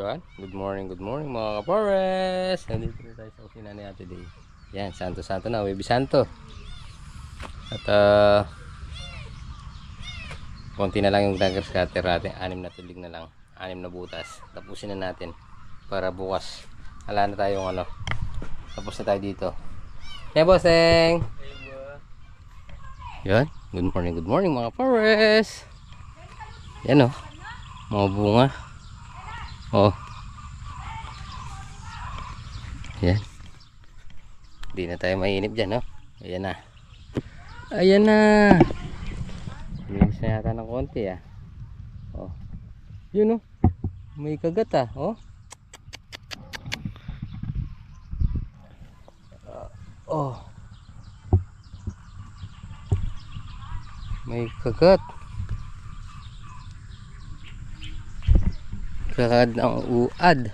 Yan. Good morning mga kapores. Nandito na tayo sa opisina ni Ate Day. Yan, santo-santo na, Webis Santo. At konti na lang yung dagger scatter natin. 6 na tulig na lang. 6 na butas. Tapusin na natin para bukas. Wala na tayong ano. Tapos na tayo dito. Hey, bosseng! Yan. Good morning mga kapores. Yan o. Mga bunga. Oh. Yan. Hindi na tayo mainip dyan, no? Ayan na. Ayan na. Minis na yata ng konti, ah. Oh. Yun, oh. May kagat, ah. Oh. Oh. May kagat. Kagat ng uad.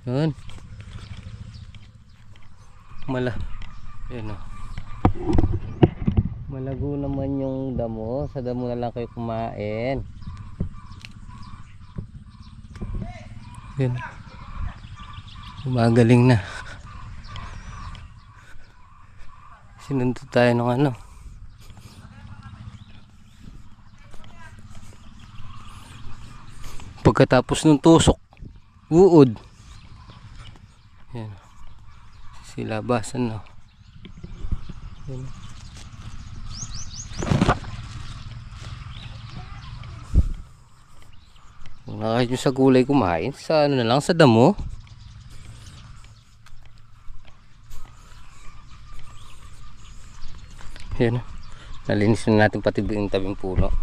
Yun. Yun, oh. Malago naman yung damo. Sa damo na lang kayo kumain. Yun. Gumagaling na. Sinunod tayo ng ano. Pagkatapos ng tusok, uod. Yan. Silabasan na. Yan. Kung nakahit nyo sa gulay kumain, sa ano na lang, sa damo. Yan. Nalinis na natin pati yung tabing puno.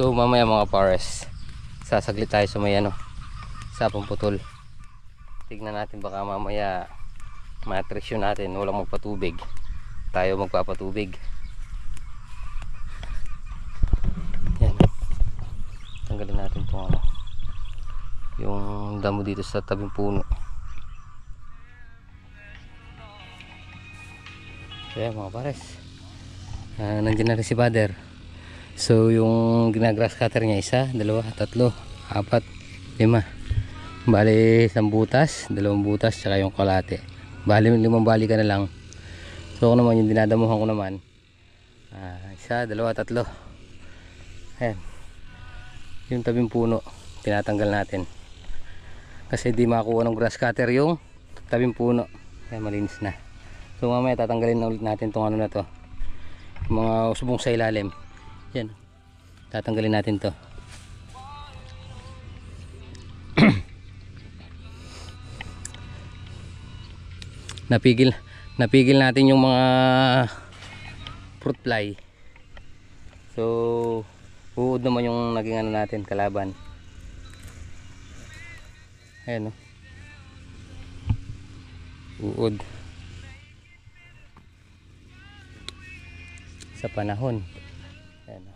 So mamaya mga pares, sasaglit tayo sa may ano, sa pamputol. Tignan natin baka mamaya matriksyon natin, walang magpatubig, tayo magpapatubig. Yan. Tanggalin natin itong ano, yung damo dito sa tabing puno. Kaya mga pares, nandiyan na rin si Father. So yung ginagrass cutter niya, 1, 2, 3, 4, 5. Bali 1 butas, 2 butas, tsaka yung kalate. Bali 5 bali ka na lang. So ako naman yung dinadamuhan ko naman, 1, 2, 3. Ayan. Yung tabing puno tinatanggal natin kasi di makuha ng grass cutter yung tabing puno. Ayan, malinis na. So mamaya tatanggalin na ulit natin tong ano na to, mga usbong sa ilalim. Yan, tatanggalin natin to. napigil natin yung mga fruit fly. So uod naman yung naging ano natin, kalaban. Ayan, uod sa panahon. Ayan.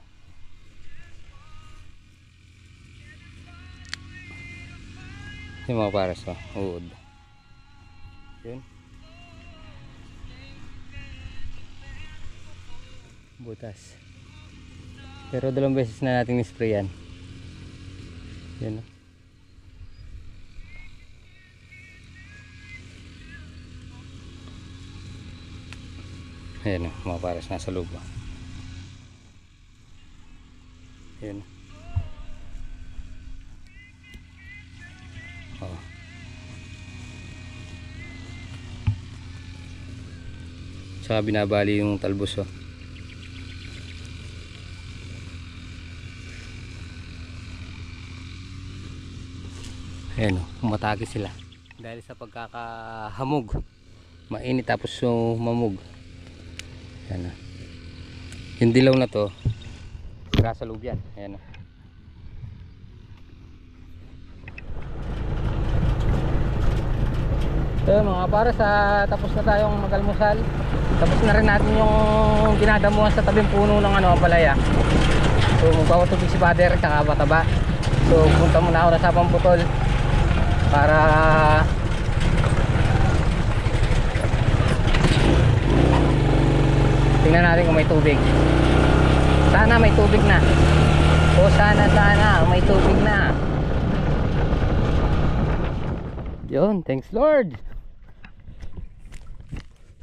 Yung mga pares, uod. Yun. Butas. Pero 2 beses na natin nisprayan. Yan. Ayan, mga pares, nasa loob. Ayan. Oh. Saka binabali yung talbos, oh. Ayan, oh, umatake sila dahil sa pagkakahamog. Mainit tapos mamog. Ayan, oh. Yung dilaw na to sa loob yan. Ayan, oh. So mga pares, tapos na tayong magalmusal. Tapos na rin natin yung dinadamuhan sa tabing puno ng ano, palaya. So magpapatubig si Father tsaka Bataba. So punta muna ako na sa pamputol para Tingnan natin kung may tubig. Sana may tubig na. O sana may tubig na. Yun, thanks Lord.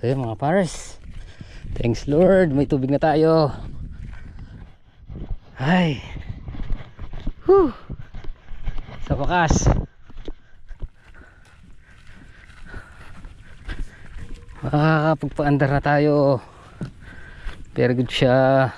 So yun mga pares, thanks Lord, may tubig na tayo. Ay, sa wakas makakapagpaandar na tayo. Very good siya.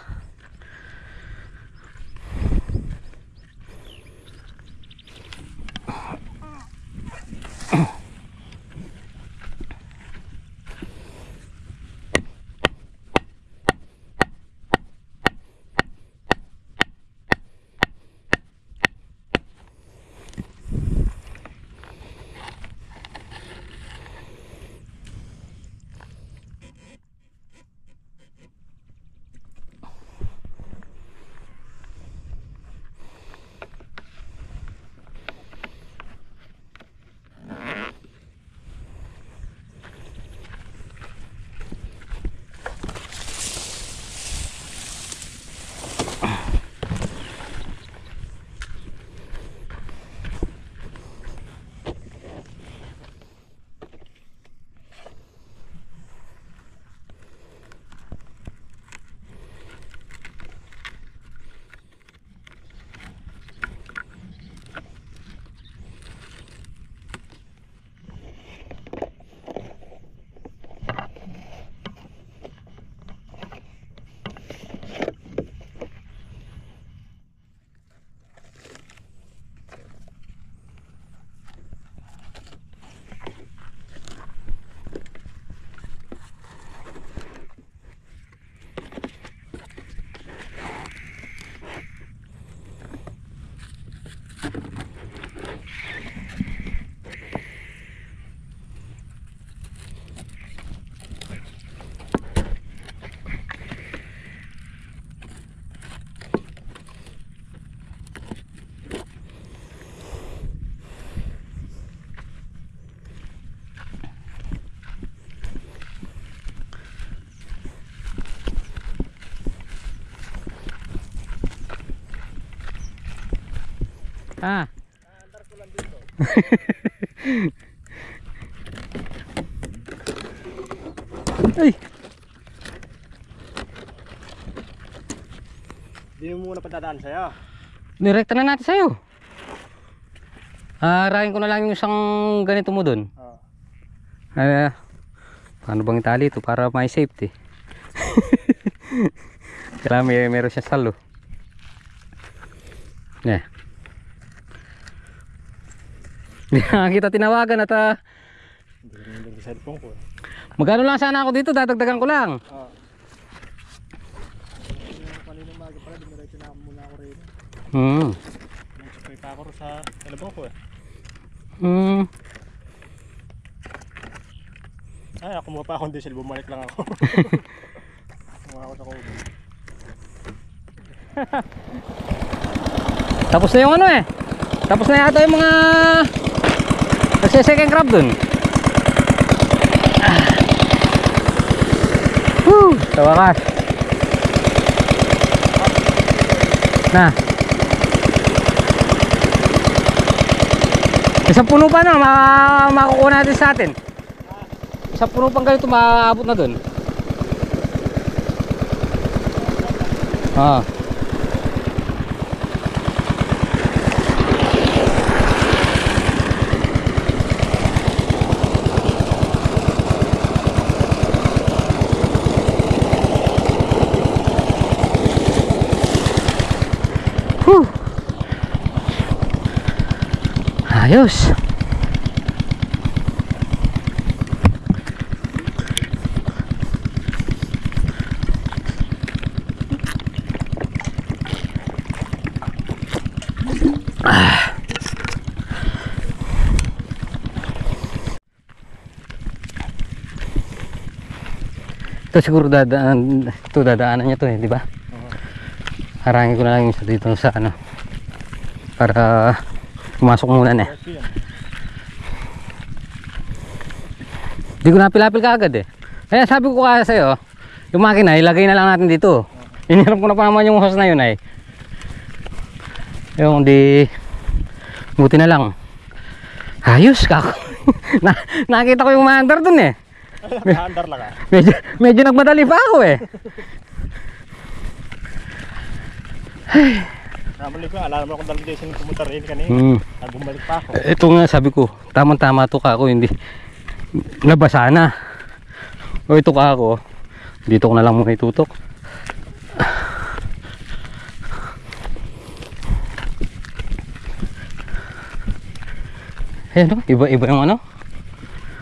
Ah. Andar ko lang dito. Ay. Hindi mo muna padadaan sa'yo. Direkta na natin sa'yo. Arahin ko na lang yung isang ganito mo dun. Paano bang itali ito para may safety? Kailangan meron siya salo. Yeah. Hindi na kita tinawagan at hindi rin yung cellphone ko. Magkano lang sana ako dito, dadagdagan ko lang. Kaninang maga pala, dumiretso na muna ako rin. Nagsipay pa ako sa cellphone ko eh. Ay, ako muna pa akong diesel, bumalik lang ako. Muna ako sa kubo. Tapos na yung ano eh. Tapos na yata yung mga second crab dun. Sa wakas. Na. Isang puno pa na makukuha natin sa atin. Isang puno pang ganito maaabot na dun. Ayos. Ito siguro dadaanan niya to eh, di ba? Harangin ko na lang yung sa dito sa ano para pumasok muna na eh. Hindi ko napilapil ka agad eh. Kaya sabi ko kaya sa'yo, Yung makina, ilagay na lang natin dito. Inirap ko na pa naman yung hose na yun ay. Yung di buti na lang. Ayos ka. Nakita ko yung maandar dun eh. Nakaandar lang ah. Medyo nagmadali pa ako eh. Namali ko, alam mo akong dalawang pumunta rin kanina. Bumalik pa ako. Ito nga sabi ko, tamang-tama to ka ako, hindi nabasa na. O ito ka ako, dito ko na lang muna itutok. Ayan o, iba-iba yung ano.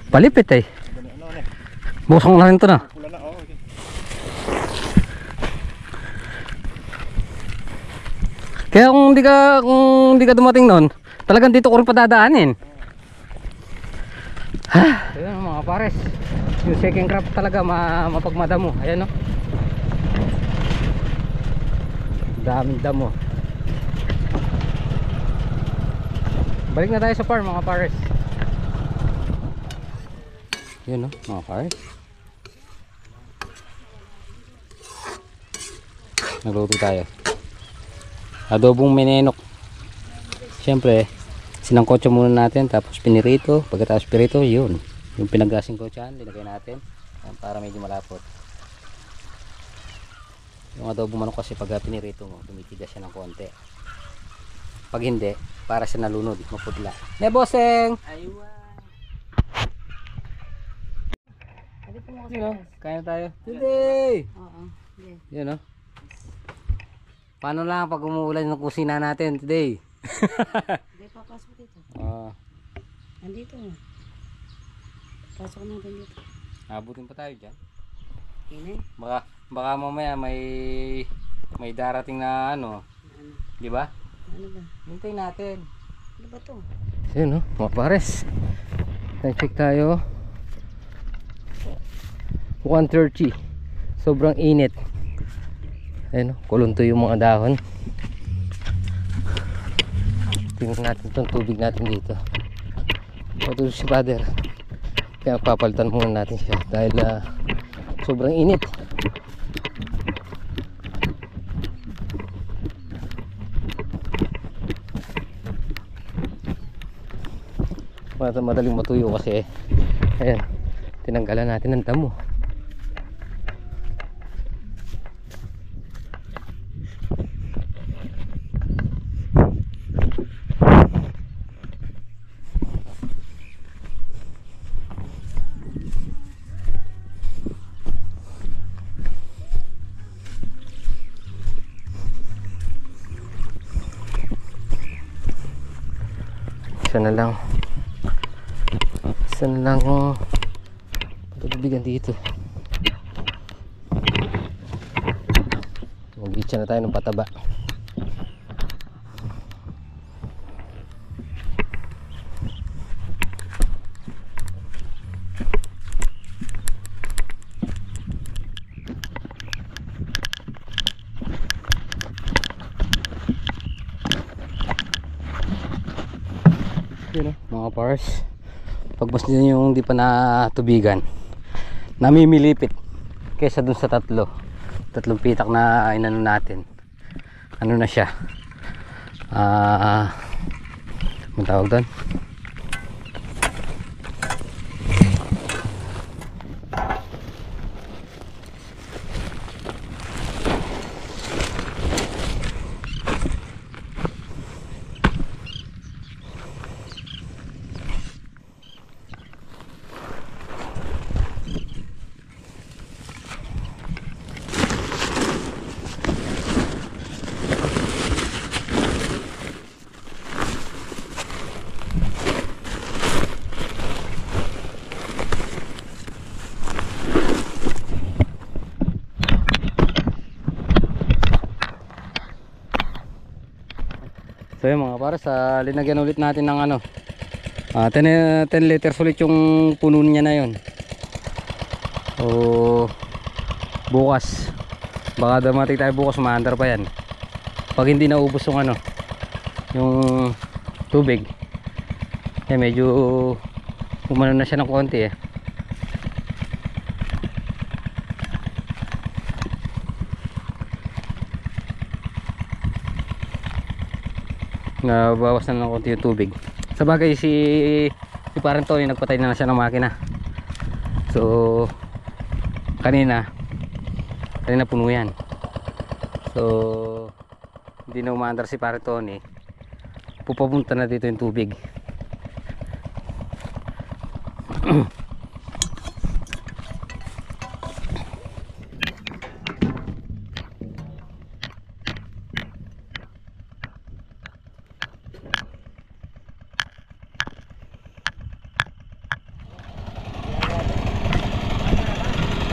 Palipit eh. Buksan ko na rin ito na. Pula na, oh. Okay. Kaya kung hindi ka dumating noon, talagang dito ko rin padadaanin. Ha, ayun mga pares. Yung second crop talaga mapagmadamo. Ayan o. Daming damo. Balik na tayo sa farm mga pares. Yun o mga pares. Nagluto tayo. Adobong menenok. Siyempre, sinangkotso muna natin, tapos pinirito. Pagkatapos pinirito, yun. Yung pinaglasing kotsahan, linagay natin. Yan, para medyo malapot. Yung adobong manok kasi pag pinirito mo, tumitigas siya ng konti. Pag hindi, para siya nalunod, mapudla. Neboseng! Aywa! Yun o, kaya na tayo. Today! Oo. Yun o. Paano lang pag umuulan ng kusina natin today? Hindi, papasok dito. Ah, Nandito na. Pasok natin dito. abutin pa tayo dyan. Kine? Baka mamaya may darating na ano, Ano? di ba? Ano ba? Hintay natin. Ano ba to? Ayun, no, mga pares. Check tayo. 1:30. Sobrang init. Ayun, no, kulunto yung mga dahon. Tingnan natin itong tubig natin dito. Patulog si father. Kaya papalitan muna natin siya dahil sobrang init. Madaling matuyo kasi ayan, tinanggalan natin ng damo. Isa na lang kung patutubigan dito. Mag-itcha na tayo ng pataba. Yun o, mga pars, pagbas nyo yung di pa natubigan, namimilipit kaysa dun sa tatlong pitak na inano natin. Ano na siya, ang tawag doon, so yun mga para sa linagyan ulit natin ng ano, 10 liters ulit yung puno niya na yun. O bukas, baka damating tayo bukas, maandar pa yan pag hindi naubos yung ano, yung tubig. Medyo umano na siya ng konti eh. nabawasan ng konti yung tubig. Sa bagay si parang Tony nagpatay na siya ng makina. So kanina puno yan. So hindi na umaandar si parang Tony. Pupunta na dito yung tubig.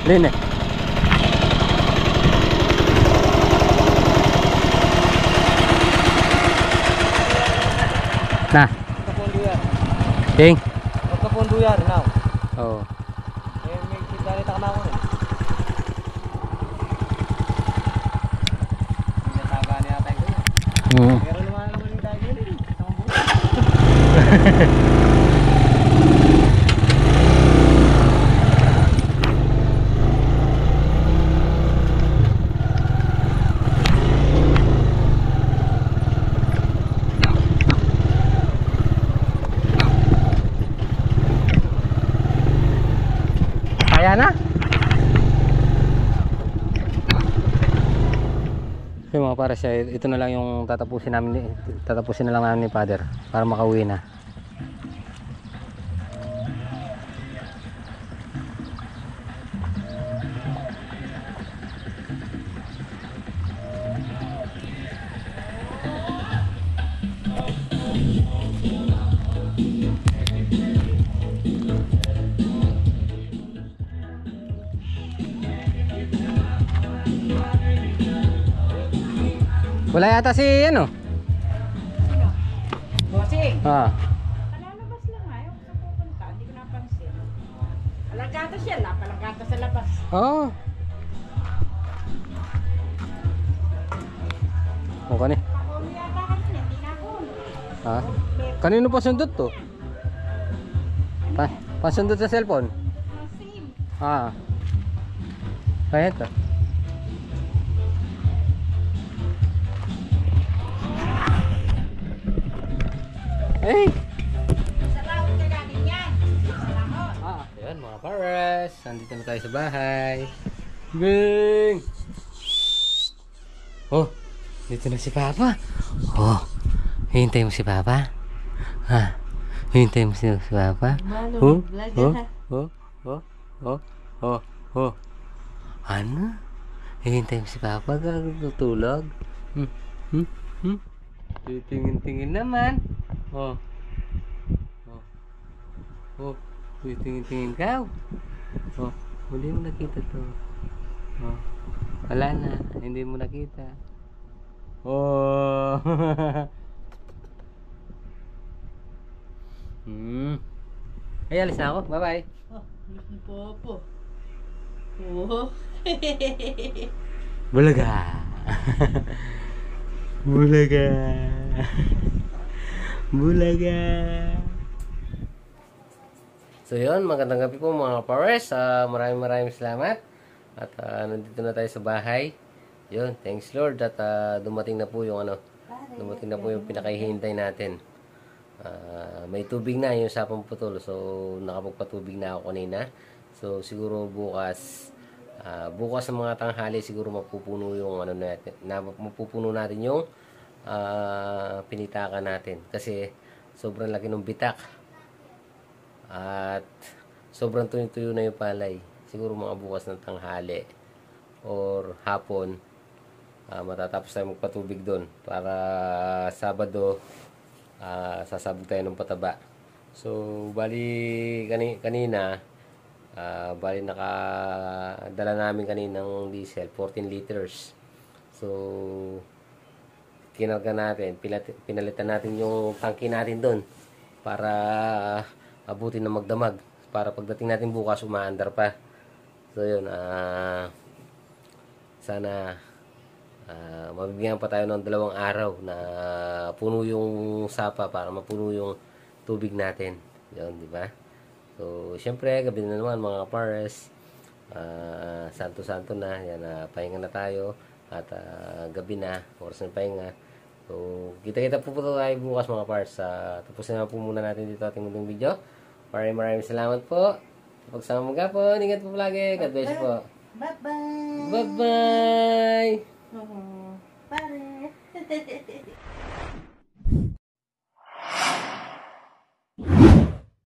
Lene. Na. Kapondo yan. Ting. Kapondo yan, now. Oh. May ganita ka na ako rin. Hindi taga niya tayo. Pero naman yung tayo rin. Kaya na. Okay mga para siya, ito na lang yung tatapusin na lang namin ni Father para makauwi na. Wala yata si ano? Bossing! Ah. Palalabas lang nga. Yung sa pupunta, hindi ko napansin. Palagatas yan lang. Palagatas sa labas. Oo. O kani. Pakulo yata kanina. Hindi na ako. Ha? Kanino pa sundot to? Pasundot sa cellphone? Same. Ah. Kaya ito. Hey! Salamat ka galing yan. Salamat. Ayan mga pares, nandito na tayo sa bahay. Bing! Oh, dito na si Papa. Oh, hintay mo si Papa? Ha? Hintay mo si Papa? Oh, oh, oh, oh, oh, oh, oh. Ano? Hintay mo si Papa? Gagutulog? Titingin-tingin naman. Oh. Oh. Oh. Tingin-tingin ka. Oh. Hindi mo nakita to. Oh. Wala na. Hindi mo nakita. Oh. Ay, alis na ako. Bye-bye. Oh, ni Popo. Oh. Bulaga. Bulaga. Bulaga. So yun, magandang gabi po mga pares. Maraming salamat. At nandito na tayo sa bahay. Yun, thanks Lord at dumating na po yung dumating na po yung pinakahihintay natin. May tubig na yung sapang putol. So nakapagpatubig na ako kanina. So siguro bukas sa mga tanghali siguro mapupuno yung mapupuno natin yung pinitakan natin kasi sobrang laki ng bitak at sobrang tuyo-tuyo na yung palay. Siguro mga bukas ng tanghali or hapon matatapos tayo magpatubig doon para Sabado sasabog tayo ng pataba. So bali kanina bali nakadala namin kaninang diesel 14 liters. So kinarga natin, pinalitan natin yung tangke natin doon para abutin na magdamag para pagdating natin bukas umaandar pa. So yun, sana mabibigyan pa tayo ng 2 araw na puno yung sapa para mapuno yung tubig natin. Yun, di ba? So syempre gabi na naman mga pares, santo na yan, pahinga na tayo at gabi na, oras ng pahinga. So, kita-kita po tayo bukas mga pars. Tapusin na po muna natin dito ating munting video. Maraming salamat po. Pagsama mga po, ingat po palagi. God bless you po. Bye-bye. Bye-bye! Pare.